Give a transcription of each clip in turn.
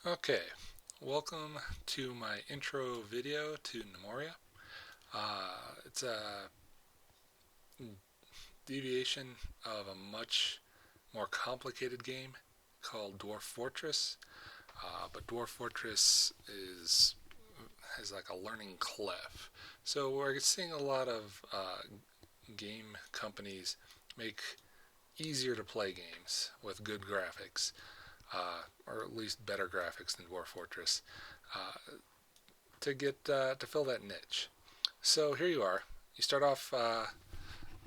Okay, welcome to my intro video to Gnomoria. It's a deviation of a much more complicated game called Dwarf Fortress, but Dwarf Fortress has like a learning cliff. So we're seeing a lot of game companies make easier to play games with good graphics, or at least better graphics than Dwarf Fortress, to fill that niche. So here you are. You start off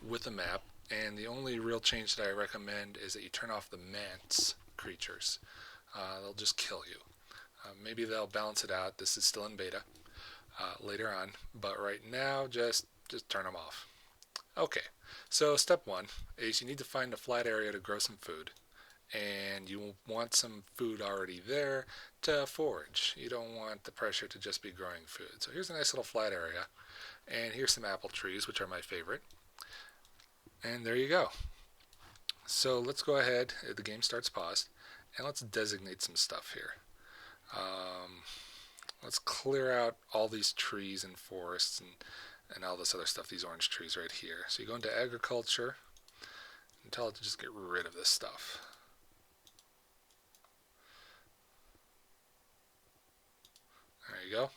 with a map, and the only real change that I recommend is that you turn off the manse creatures. They'll just kill you. Maybe they'll balance it out. This is still in beta later on, but right now, just turn them off. Okay, so step one is you need to find a flat area to grow some food, and you want some food already there to forage. You don't want the pressure to just be growing food. So here's a nice little flat area, and here's some apple trees, which are my favorite. And there you go. So let's go ahead, the game starts paused, and let's designate some stuff here. Let's clear out all these trees and forests and all this other stuff, these orange trees right here. So you go into agriculture and tell it to just get rid of this stuff. There you go.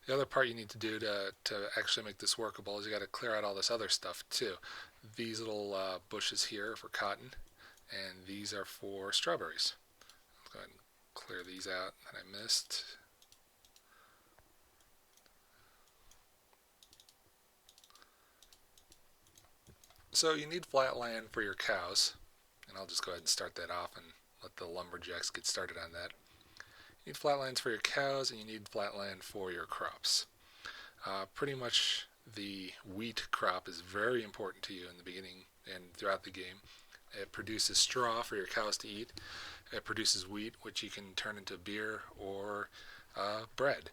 The other part you need to do to actually make this workable is you got to clear out all this other stuff too. These little bushes here are for cotton, and these are for strawberries. Let's go ahead and clear these out that I missed. So you need flat land for your cows, and I'll just go ahead and start that off and let the lumberjacks get started on that. You need flat lands for your cows, and you need flat land for your crops. Pretty much the wheat crop is very important to you in the beginning and throughout the game. It produces straw for your cows to eat. It produces wheat, which you can turn into beer or bread.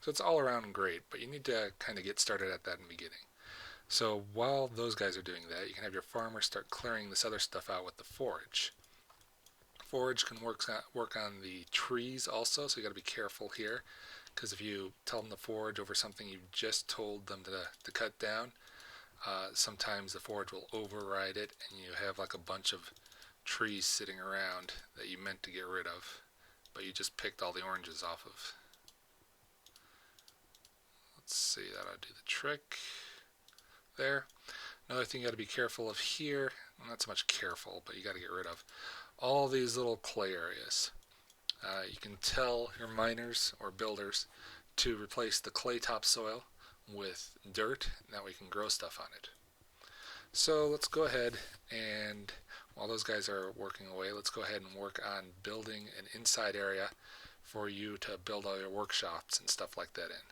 So it's all around great, but you need to kind of get started at that in the beginning. So while those guys are doing that, you can have your farmer start clearing this other stuff out with the forage. Forage can work on the trees also, so you got to be careful here, because if you tell them to forage over something you just told them to cut down, sometimes the forage will override it, and you have like a bunch of trees sitting around that you meant to get rid of, but you just picked all the oranges off of. Let's see, that'll do the trick there. Another thing you got to be careful of here, not so much careful, but you got to get rid of all these little clay areas. You can tell your miners or builders to replace the clay topsoil with dirt, and that way you can grow stuff on it. So let's go ahead and while those guys are working away, let's go ahead and work on building an inside area for you to build all your workshops and stuff like that in.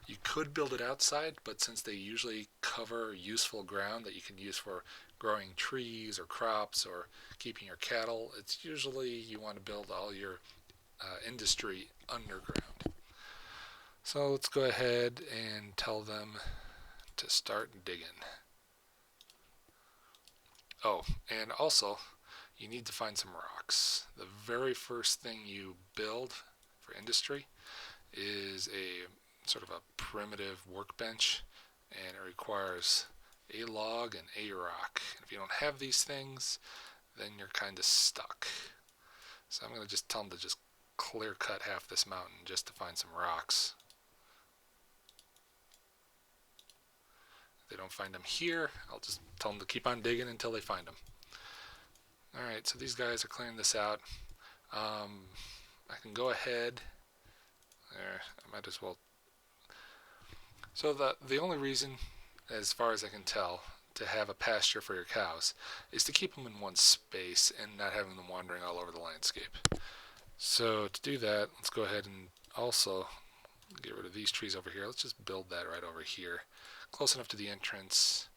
You could build it outside, but since they usually cover useful ground that you can use for growing trees or crops or keeping your cattle, it's usually you want to build all your industry underground. So let's go ahead and tell them to start digging. Oh, and also, you need to find some rocks. The very first thing you build for industry is a sort of a primitive workbench, and it requires a log and a rock. If you don't have these things, then you're kind of stuck. So I'm going to just tell them to just clear cut half this mountain just to find some rocks. If they don't find them here, I'll just tell them to keep on digging until they find them. Alright, so these guys are clearing this out. I can go ahead. There, I might as well. So the only reason, as far as I can tell, to have a pasture for your cows is to keep them in one space and not having them wandering all over the landscape. So to do that, let's go ahead and also get rid of these trees over here. Let's just build that right over here, close enough to the entrance.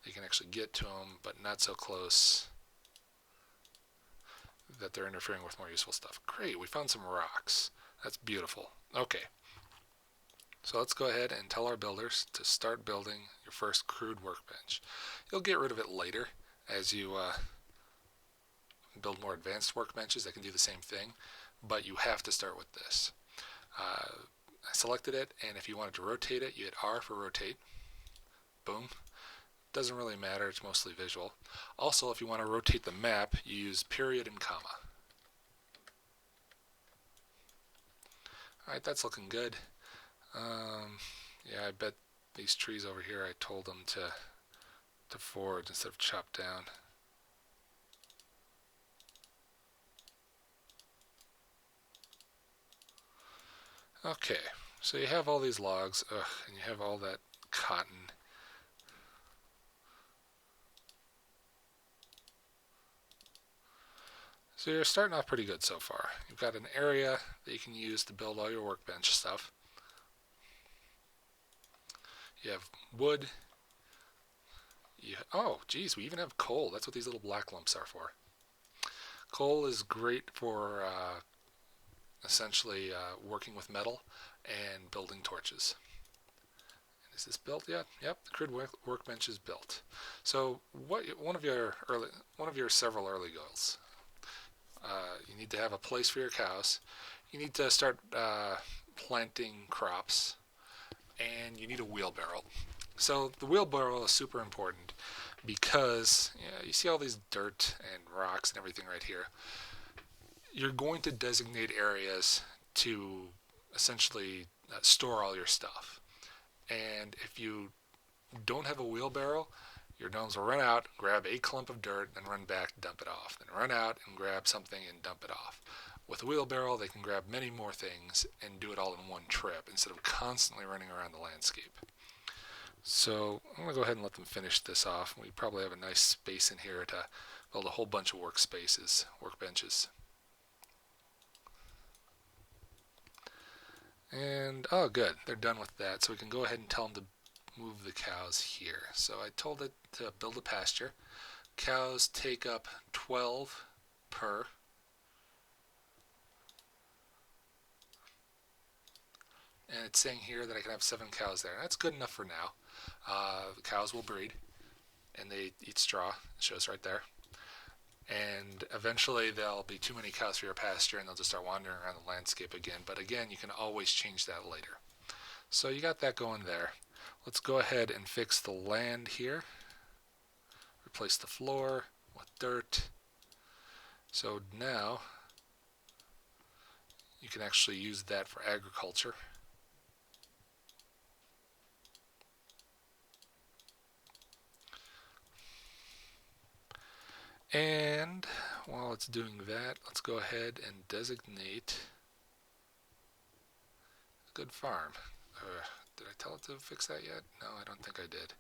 They can actually get to them, but not so close that they're interfering with more useful stuff. Great, we found some rocks. That's beautiful. Okay. So let's go ahead and tell our builders to start building your first crude workbench. You'll get rid of it later as you build more advanced workbenches that can do the same thing, but you have to start with this. I selected it, and if you wanted to rotate it, you hit R for rotate. Boom. Doesn't really matter, it's mostly visual. Also, if you want to rotate the map, you use period and comma. Alright, that's looking good. Yeah, I bet these trees over here I told them to forge instead of chop down. Okay, so you have all these logs, and you have all that cotton. So you're starting off pretty good so far. You've got an area that you can use to build all your workbench stuff. You have wood. Oh, geez, we even have coal. That's what these little black lumps are for. Coal is great for essentially working with metal and building torches. Is this built yet? Yep, the crude workbench is built. So, one of your several early goals. You need to have a place for your cows. You need to start planting crops, and you need a wheelbarrow. So the wheelbarrow is super important because you see all these dirt and rocks and everything right here. You're going to designate areas to essentially store all your stuff. And if you don't have a wheelbarrow, your gnomes will run out, grab a clump of dirt, and run back, dump it off. Then run out and grab something and dump it off. With a wheelbarrow, they can grab many more things and do it all in one trip instead of constantly running around the landscape. So I'm going to go ahead and let them finish this off. We probably have a nice space in here to build a whole bunch of workbenches. And, oh good, they're done with that. So we can go ahead and tell them to move the cows here. So I told it to build a pasture. Cows take up 12 per. And it's saying here that I can have 7 cows there. That's good enough for now. The cows will breed, and they eat straw. It shows right there. And eventually there'll be too many cows for your pasture, and they'll just start wandering around the landscape again. But again, you can always change that later. So you got that going there. Let's go ahead and fix the land here. Replace the floor with dirt. So now you can actually use that for agriculture. And while it's doing that, let's go ahead and designate a good farm. Did I tell it to fix that yet? No, I don't think I did.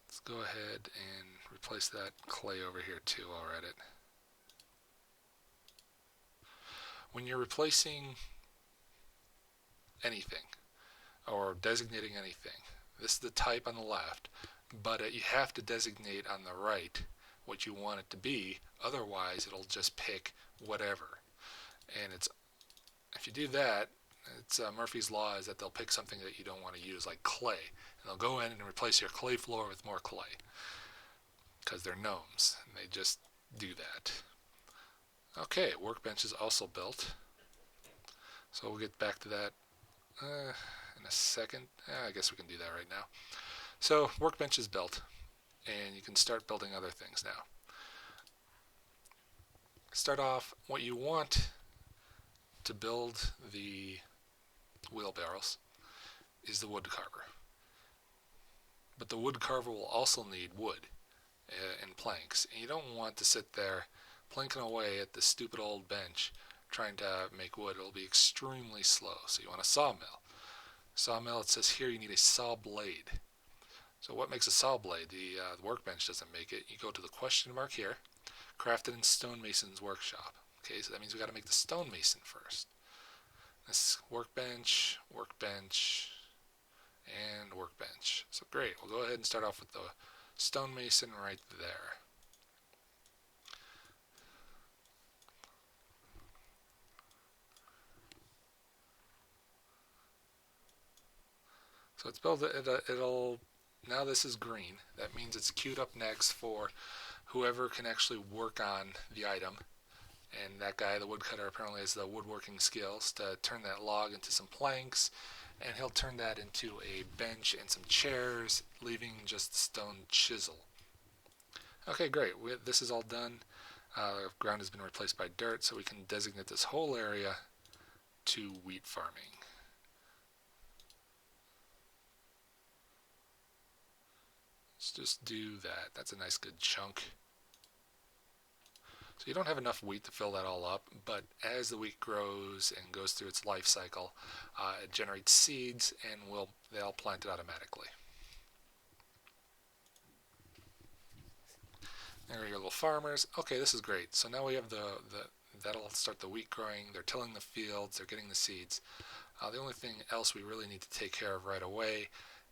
Let's go ahead and replace that clay over here too while we're at it. When you're replacing anything or designating anything, this is the type on the left, but you have to designate on the right what you want it to be, otherwise it'll just pick whatever. And if you do that, it's Murphy's Law is that they'll pick something that you don't want to use, like clay, and they'll go in and replace your clay floor with more clay because they're gnomes and they just do that. Okay, workbench is also built, so we'll get back to that in a second. I guess we can do that right now. So workbench is built, and you can start building other things now. Start off, what you want to build the wheelbarrows is the woodcarver. But the woodcarver will also need wood and planks, and you don't want to sit there planking away at the stupid old bench trying to make wood. It'll be extremely slow, so you want a sawmill. Sawmill, it says here you need a saw blade. So what makes a saw blade? The workbench doesn't make it. You go to the question mark here, crafted in stonemason's workshop. Okay, so that means we got to make the stonemason first. This workbench, and workbench. So great, we'll go ahead and start off with the stonemason right there. So it's built, it'll, now this is green. That means it's queued up next for whoever can actually work on the item And that guy, the woodcutter, apparently has the woodworking skills to turn that log into some planks, and he'll turn that into a bench and some chairs, leaving just the stone chisel. Okay, great. This is all done. The ground has been replaced by dirt, so we can designate this whole area to wheat farming. Let's just do that. That's a nice good chunk. So you don't have enough wheat to fill that all up, but as the wheat grows and goes through its life cycle, it generates seeds and they'll plant it automatically. There are your little farmers. Okay, this is great. So now we have that'll start the wheat growing. They're tilling the fields. They're getting the seeds. The only thing else we really need to take care of right away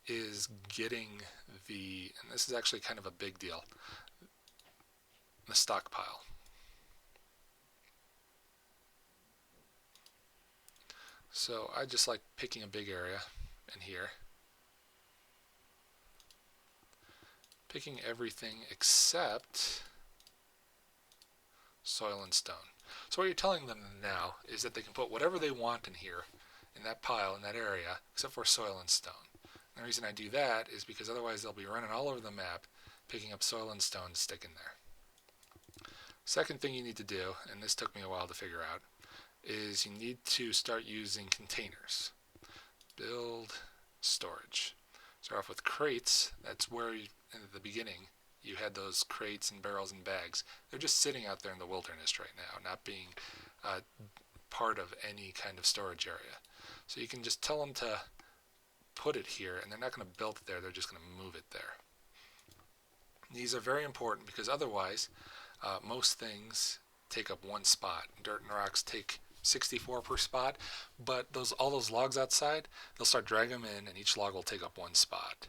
is getting and this is actually kind of a big deal, the stockpile. So I just like picking a big area in here, picking everything except soil and stone. So what you're telling them now is that they can put whatever they want in here, in that pile, in that area, except for soil and stone. And the reason I do that is because otherwise they'll be running all over the map, picking up soil and stone to stick in there. Second thing you need to do, and this took me a while to figure out, is you need to start using containers. Build storage. Start off with crates. That's where in the beginning you had those crates and barrels and bags. They're just sitting out there in the wilderness right now, not being part of any kind of storage area. So you can just tell them to put it here, and they're not going to build it there, they're just going to move it there. These are very important because otherwise most things take up one spot. Dirt and rocks take 64 per spot, but all those logs outside, they'll start dragging them in, and each log will take up one spot.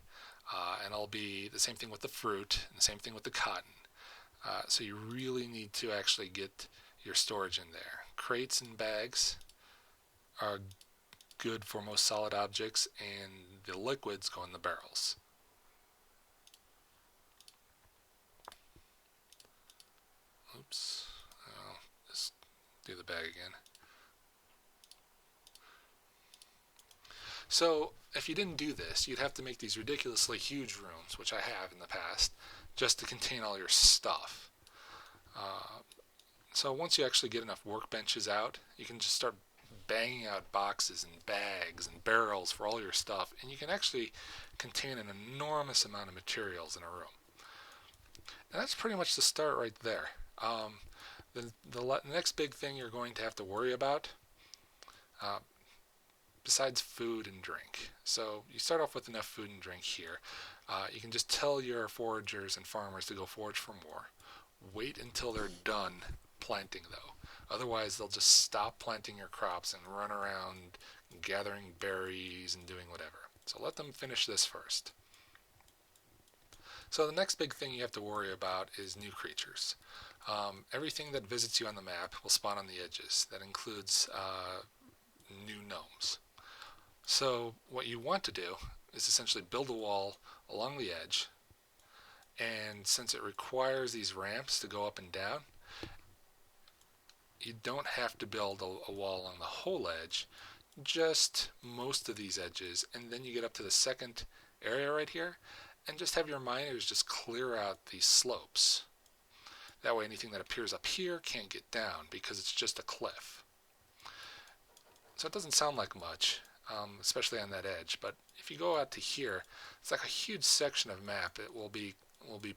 And it'll be the same thing with the fruit, and the same thing with the cotton. So you really need to actually get your storage in there. Crates and bags are good for most solid objects, and the liquids go in the barrels. Oops. I'll just do the bag again. So if you didn't do this, you'd have to make these ridiculously huge rooms, which I have in the past, just to contain all your stuff. So once you actually get enough workbenches out, you can just start banging out boxes and bags and barrels for all your stuff, and you can actually contain an enormous amount of materials in a room. And that's pretty much the start right there. The next big thing you're going to have to worry about, besides food and drink. So you start off with enough food and drink here. You can just tell your foragers and farmers to go forage for more. Wait until they're done planting, though. Otherwise, they'll just stop planting your crops and run around gathering berries and doing whatever. So let them finish this first. So the next big thing you have to worry about is new creatures. Everything that visits you on the map will spawn on the edges. That includes new gnomes. So what you want to do is essentially build a wall along the edge, and since it requires these ramps to go up and down, you don't have to build a wall along the whole edge, just most of these edges, and then you get up to the second area right here, and just have your miners just clear out these slopes. That way anything that appears up here can't get down because it's just a cliff. So it doesn't sound like much, especially on that edge, but if you go out to here, it's like a huge section of map. It will be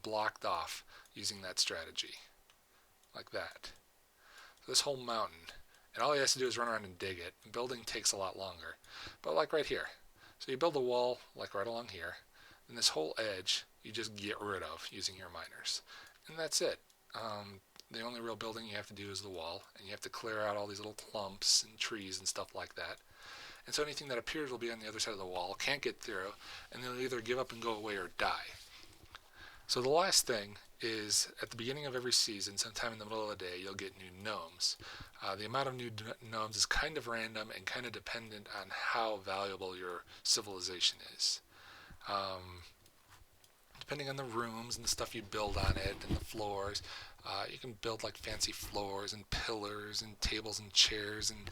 blocked off using that strategy, like that. So this whole mountain, and all he has to do is run around and dig it. Building takes a lot longer, but like right here. So you build a wall like right along here, and this whole edge you just get rid of using your miners, and that's it. The only real building you have to do is the wall, and you have to clear out all these little clumps and trees and stuff like that. And so anything that appears will be on the other side of the wall, can't get through, and they'll either give up and go away or die. So the last thing is, at the beginning of every season, sometime in the middle of the day, you'll get new gnomes. The amount of new gnomes is kind of random and kind of dependent on how valuable your civilization is. Depending on the rooms and the stuff you build on it and the floors, You can build like fancy floors and pillars and tables and chairs and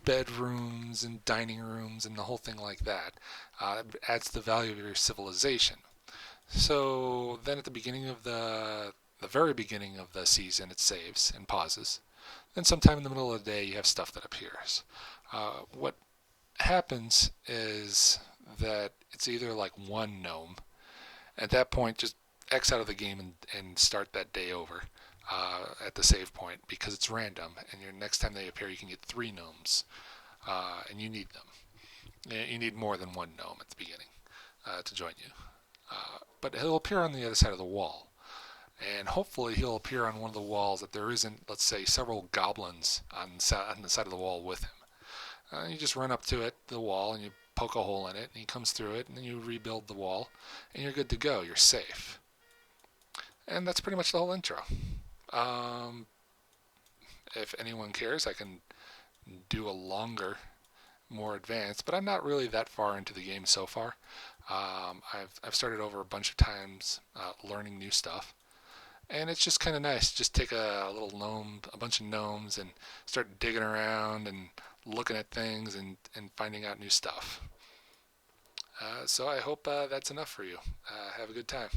bedrooms and dining rooms and the whole thing like that. It adds to the value of your civilization. So then at the beginning of the very beginning of the season, it saves and pauses. Then sometime in the middle of the day, you have stuff that appears. What happens is that it's either like one gnome. At that point, just X out of the game and start that day over at the save point because it's random. And your next time they appear, you can get 3 gnomes, and you need them. You need more than one gnome at the beginning to join you. But he'll appear on the other side of the wall. And hopefully he'll appear on one of the walls that there isn't, let's say, several goblins on the side of the wall with him. You just run up to it, the wall, and you poke a hole in it, and he comes through it, and then you rebuild the wall, and you're good to go. You're safe. And that's pretty much the whole intro. Um, if anyone cares, I can do a longer, more advanced, but I'm not really that far into the game so far. I've started over a bunch of times learning new stuff, and it's just kind of nice. Just take a little gnome, a bunch of gnomes, and start digging around and looking at things and finding out new stuff. So I hope that's enough for you. Have a good time.